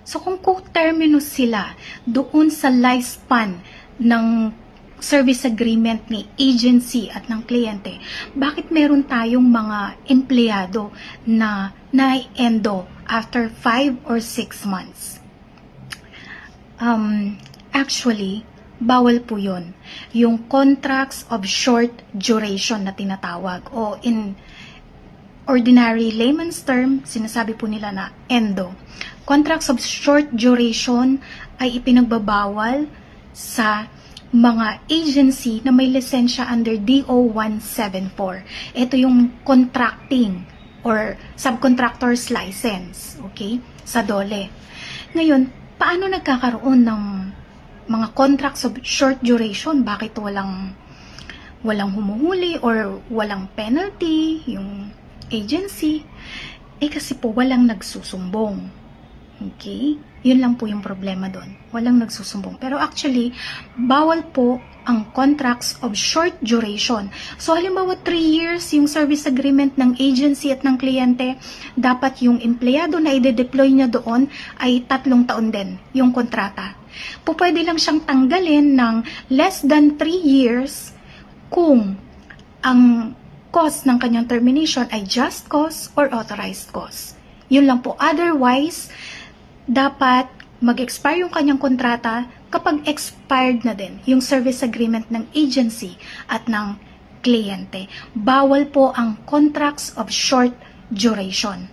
So kung co-terminus sila doon sa lifespan ng service agreement ni agency at ng kliyente, bakit meron tayong mga empleyado na na-endo after 5 or 6 months? Actually, bawal po yun. Yung contracts of short duration na tinatawag, o in ordinary layman's term, sinasabi po nila na endo. Contracts of short duration ay ipinagbabawal sa mga agency na may lisensya under DO 174. Ito yung contracting or subcontractor's license, okay, sa DOLE. Ngayon, paano nagkakaroon ng mga contracts of short duration? Bakit walang humuhuli or walang penalty yung agency? Kasi po walang nagsusumbong. Okay? Yun lang po yung problema doon. Walang nagsusumbong. Pero actually, bawal po ang contracts of short duration. So, halimbawa 3 years yung service agreement ng agency at ng kliyente, dapat yung empleyado na i-deploy niya doon ay 3 taon din yung kontrata. Pwede lang siyang tanggalin ng less than 3 years kung ang cause ng kanyang termination ay just cause or authorized cause. Yun lang po. Otherwise, dapat mag-expire yung kanyang kontrata kapag expired na din yung service agreement ng agency at ng kliyente. Bawal po ang contracts of short duration.